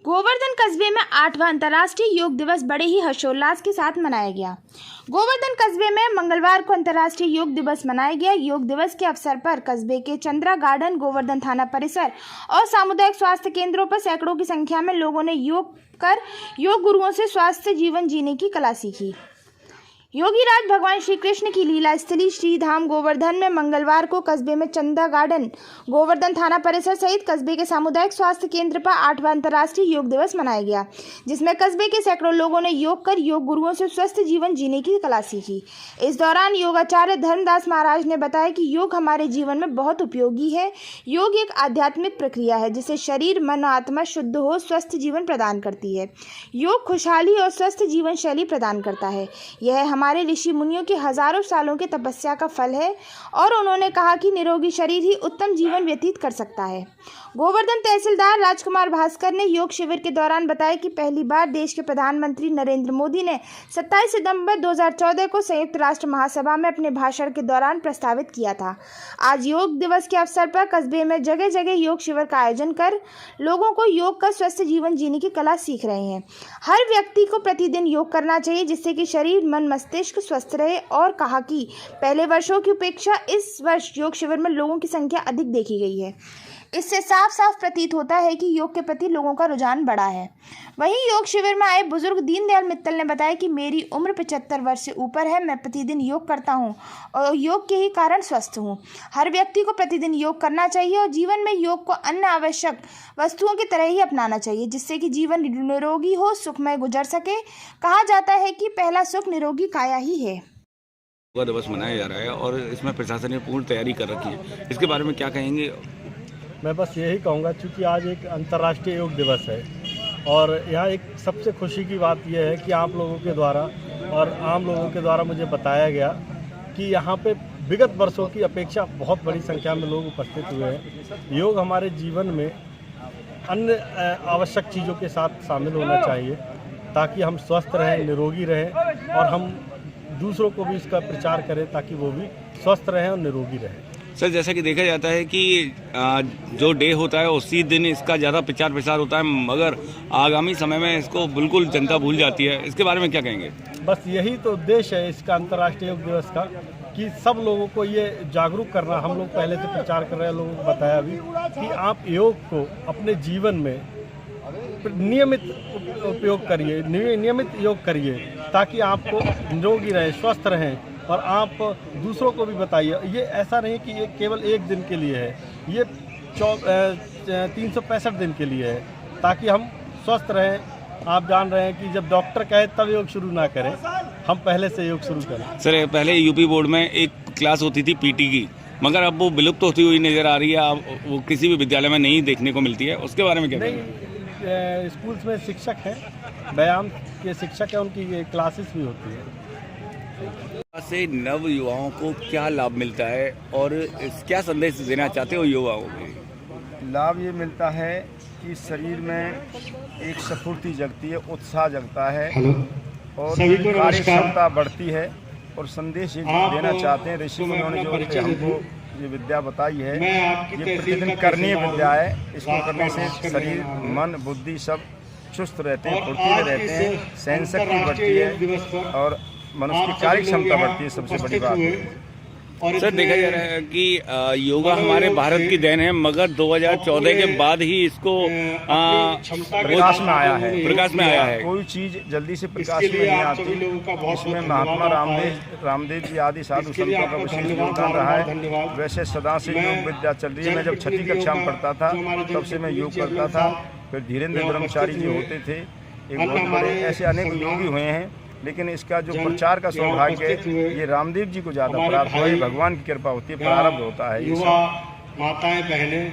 गोवर्धन कस्बे में 8वां अंतर्राष्ट्रीय योग दिवस बड़े ही हर्षोल्लास के साथ मनाया गया। गोवर्धन कस्बे में मंगलवार को अंतर्राष्ट्रीय योग दिवस मनाया गया। योग दिवस के अवसर पर कस्बे के चंद्रा गार्डन, गोवर्धन थाना परिसर और सामुदायिक स्वास्थ्य केंद्रों पर सैकड़ों की संख्या में लोगों ने योग कर योग गुरुओं से स्वस्थ जीवन जीने की कला सीखी। योगी राज भगवान श्री कृष्ण की लीला स्थली श्री धाम गोवर्धन में मंगलवार को कस्बे में चंदा गार्डन, गोवर्धन थाना परिसर सहित कस्बे के सामुदायिक स्वास्थ्य केंद्र पर 8वां अंतर्राष्ट्रीय योग दिवस मनाया गया, जिसमें कस्बे के सैकड़ों लोगों ने योग कर योग गुरुओं से स्वस्थ जीवन जीने की कला सीखी। इस दौरान योगाचार्य धर्मदास महाराज ने बताया कि योग हमारे जीवन में बहुत उपयोगी है। योग एक आध्यात्मिक प्रक्रिया है जिससे शरीर, मन और आत्मा शुद्ध हो स्वस्थ जीवन प्रदान करती है। योग खुशहाली और स्वस्थ जीवन शैली प्रदान करता है। यह हमारे ऋषि मुनियों के हजारों सालों के तपस्या का फल है और उन्होंने कहा कि निरोगी शरीर ही उत्तम जीवन व्यतीत कर सकता है। गोवर्धन तहसीलदार राजकुमार भास्कर ने योग शिविर के दौरान बताया कि पहली बार देश के प्रधानमंत्री नरेंद्र मोदी ने 27 सितंबर 2014 को संयुक्त राष्ट्र महासभा में अपने भाषण के दौरान प्रस्तावित किया था। आज योग दिवस के अवसर पर कस्बे में जगह जगह योग शिविर का आयोजन कर लोगों को योग का स्वस्थ जीवन जीने की कला सीख रहे हैं। हर व्यक्ति को प्रतिदिन योग करना चाहिए जिससे कि शरीर, मन, मस्तिष्क स्वस्थ रहे और कहा कि पहले वर्षों की अपेक्षा इस वर्ष योग शिविर में लोगों की संख्या अधिक देखी गई है। इससे साफ साफ प्रतीत होता है कि योग के प्रति लोगों का रुझान बढ़ा है। वहीं योग शिविर में आए बुजुर्ग दीनदयाल मित्तल ने बताया कि मेरी उम्र 75 वर्ष से ऊपर है। मैं प्रतिदिन योग करता हूं और योग के ही कारण स्वस्थ हूं। हर व्यक्ति को प्रतिदिन योग करना चाहिए और जीवन में योग को अन्य आवश्यक वस्तुओं की तरह ही अपनाना चाहिए जिससे कि जीवन निरोगी हो, सुखमय गुजर सके। कहा जाता है कि पहला सुख निरोगी काया ही है। योग दिवस मनाया जा रहा है और इसमें प्रशासन ने पूर्ण तैयारी कर रखी है, इसके बारे में क्या कहेंगे? मैं बस यही कहूँगा, क्योंकि आज एक अंतर्राष्ट्रीय योग दिवस है और यहाँ एक सबसे खुशी की बात यह है कि आप लोगों के द्वारा और आम लोगों के द्वारा मुझे बताया गया कि यहाँ पे विगत वर्षों की अपेक्षा बहुत बड़ी संख्या में लोग उपस्थित हुए हैं। योग हमारे जीवन में अन्य आवश्यक चीज़ों के साथ शामिल होना चाहिए ताकि हम स्वस्थ रहें, निरोगी रहें और हम दूसरों को भी इसका प्रचार करें ताकि वो भी स्वस्थ रहें और निरोगी रहें। सर, जैसा कि देखा जाता है कि जो डे होता है उसी दिन इसका ज़्यादा प्रचार प्रसार होता है, मगर आगामी समय में इसको बिल्कुल जनता भूल जाती है, इसके बारे में क्या कहेंगे? बस यही तो उद्देश्य है इसका अंतर्राष्ट्रीय योग दिवस का कि सब लोगों को ये जागरूक करना। हम लोग पहले से प्रचार कर रहे हैं, लोगों को बताया भी कि आप योग को अपने जीवन में नियमित उपयोग करिए, नियमित योग करिए ताकि आपको निरोगी रहें, स्वस्थ रहें और आप दूसरों को भी बताइए। ये ऐसा नहीं कि ये केवल एक दिन के लिए है, ये 365 दिन के लिए है ताकि हम स्वस्थ रहें। आप जान रहे हैं कि जब डॉक्टर कहे तब योग शुरू ना करें, हम पहले से योग शुरू करें। सर, पहले यूपी बोर्ड में एक क्लास होती थी पीटी की, मगर अब वो विलुप्त होती हुई नज़र आ रही है। अब वो किसी भी विद्यालय में नहीं देखने को मिलती है, उसके बारे में क्या कहेंगे? स्कूल्स में शिक्षक हैं, व्यायाम के शिक्षक हैं, उनकी क्लासेस भी होती है। से नव युवाओं को क्या लाभ मिलता है और क्या संदेश देना चाहते हो युवाओं को? लाभ ये मिलता है कि शरीर में एक स्फूर्ति जगती है, उत्साह जगता है और कार्य क्षमता बढ़ती है। और संदेश ये देना चाहते हैं, ऋषि मुनियों ने जो हमको ये विद्या बताई है, ये प्रतिदिन करणीय विद्या है। इसको करने से शरीर, मन, बुद्धि सब चुस्त रहते हैं, फुर्तीले रहते हैं, सहन शक्ति बढ़ती है और मनुष्य की कार्य क्षमता बढ़ती है। सबसे बड़ी बात है। सर, देखा जा रहा है कि योगा हमारे भारत की देन है, मगर 2014 के बाद ही इसको प्रकाश में आया है। है। कोई चीज जल्दी से प्रकाश में नहीं आती। इसमें महात्मा रामदेव जी आदि साधु संतों का विशेष योगदान रहा है। वैसे सदा से योग विद्या चल रही है। मैं जब 6ठी कक्षा में पढ़ता था तब से मैं योग करता था। फिर धीरेन्द्र ब्रह्मचारी जी होते थे, एक बहुत बड़े, ऐसे अनेक योगी हुए हैं। लेकिन इसका जो प्रचार का सौभाग्य ये रामदेव जी को ज़्यादा प्राप्त हुआ है। भगवान की कृपा होती है, प्रारब्ध होता है। माताएं, बहनें